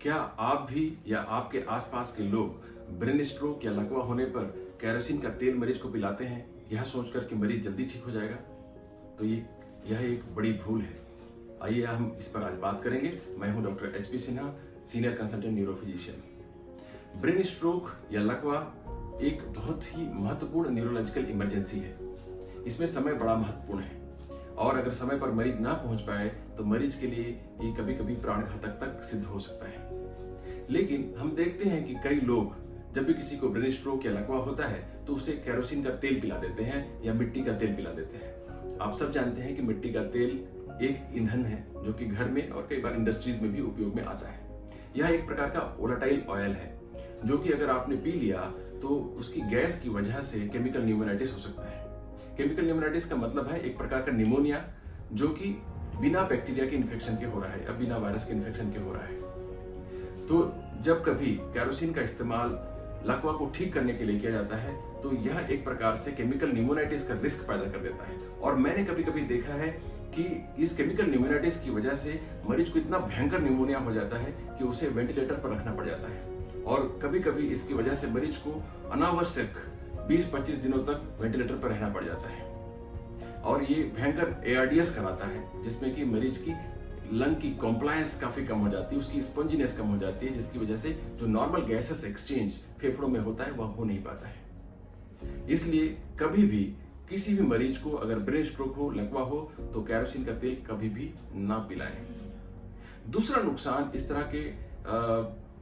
क्या आप भी या आपके आसपास के लोग ब्रेन स्ट्रोक या लकवा होने पर केरोसिन का तेल मरीज को पिलाते हैं, यह सोचकर कि मरीज जल्दी ठीक हो जाएगा? तो यह एक बड़ी भूल है। आइए हम इस पर आज बात करेंगे। मैं हूं doctor HP Sinha, senior consultant neurophysician. Brain stroke या लकवा एक बहुत ही महत्वपूर्ण न्यूरोलॉजिकल इमरजेंसी है। इसमें समय बड़ा महत्वपूर्ण है और अगर समय पर मरीज ना पहुंच पाए तो मरीज के लिए ये कभी कभी प्राण घातक तक सिद्ध हो सकता है। लेकिन हम देखते हैं कि कई लोग जब भी किसी को ब्रेन स्ट्रोक या लकवा होता है तो उसे केरोसिन का तेल पिला देते हैं या मिट्टी का तेल पिला देते हैं। आप सब जानते हैं कि मिट्टी का तेल एक ईंधन है जो कि घर में और कई बार इंडस्ट्रीज में भी उपयोग में आता है। यह एक प्रकार का वोलेटाइल ऑयल है जो कि अगर आपने पी लिया तो उसकी गैस की वजह से केमिकल न्यूमोनाइटिस हो सकता है। केमिकल न्यूमोनाइटिस का मतलब है एक प्रकार का निमोनिया जो कि बिना बैक्टीरिया के इन्फेक्शन के हो रहा है या बिना वायरस के इन्फेक्शन के हो रहा है। तो जब कभी केरोसिन का इस्तेमाल लकवा को ठीक करने के लिए किया जाता है तो यह एक प्रकार से केमिकल न्यूमोनाइटिस का रिस्क पैदा कर देता है। और मैंने कभी कभी देखा है कि इस केमिकल न्यूमोनाइटिस की वजह से मरीज को इतना भयंकर निमोनिया हो जाता है कि उसे वेंटिलेटर पर रखना पड़ जाता है और कभी कभी इसकी वजह से मरीज को अनावश्यक 20-25 दिनों तक वेंटिलेटर पर रहना पड़ जाता है। और ये भयंकर ARDS कराता है जिसमें कि मरीज की लंग की कॉम्प्लायंस काफी कम हो जाती है, उसकी स्पंजीनेस कम हो जाती है, जिसकी वजह से जो नॉर्मल गैसेस एक्सचेंज फेफड़ों में होता है वह हो नहीं पाता है। इसलिए कभी भी किसी भी मरीज को अगर ब्रेन स्ट्रोक हो, लकवा हो तो केरोसिन का तेल कभी भी ना पिलाएं। दूसरा नुकसान इस तरह के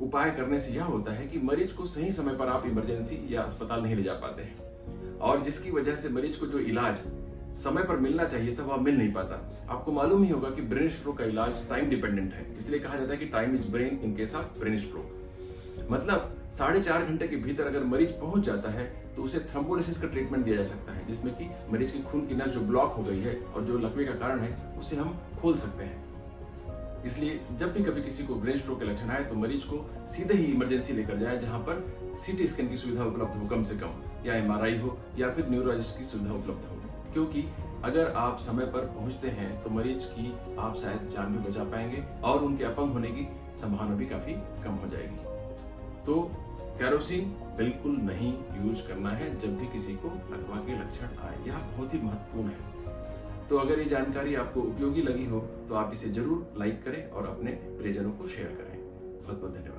उपाय करने से यह होता है कि मरीज को सही समय पर आप इमरजेंसी या अस्पताल नहीं ले जा पाते हैं और जिसकी वजह से मरीज को जो इलाज समय पर मिलना चाहिए था वह मिल नहीं पाता। आपको मालूम ही होगा कि ब्रेन स्ट्रोक का इलाज टाइम डिपेंडेंट है, इसलिए कहा जाता है कि time is brain in case of brain stroke. मतलब 4.5 घंटे के भीतर अगर मरीज पहुंच जाता है तो उसे थ्रोम्बोलिसिस का ट्रीटमेंट दिया जा सकता है जिसमें कि मरीज की खून की नस जो ब्लॉक हो गई है और जो लकवे का कारण है उसे हम खोल सकते हैं। इसलिए जब भी कभी किसी को ब्रेन स्ट्रोक के लक्षण आए तो मरीज को सीधे ही इमरजेंसी लेकर जाए जहां पर CT स्कैन की सुविधा उपलब्ध हो कम से कम, या MRI हो या फिर न्यूरोलॉजिस्ट की सुविधा उपलब्ध हो। क्योंकि अगर आप समय पर पहुंचते हैं तो मरीज की आप शायद जान भी बचा पाएंगे और उनके अपंग होने की संभावना भी काफी कम हो जाएगी। तो केरोसिन बिल्कुल नहीं यूज करना है जब भी किसी को लकवा के लक्षण आए, यह बहुत ही महत्वपूर्ण है। तो अगर ये जानकारी आपको उपयोगी लगी हो तो आप इसे जरूर लाइक करें और अपने प्रियजनों को शेयर करें। बहुत बहुत धन्यवाद।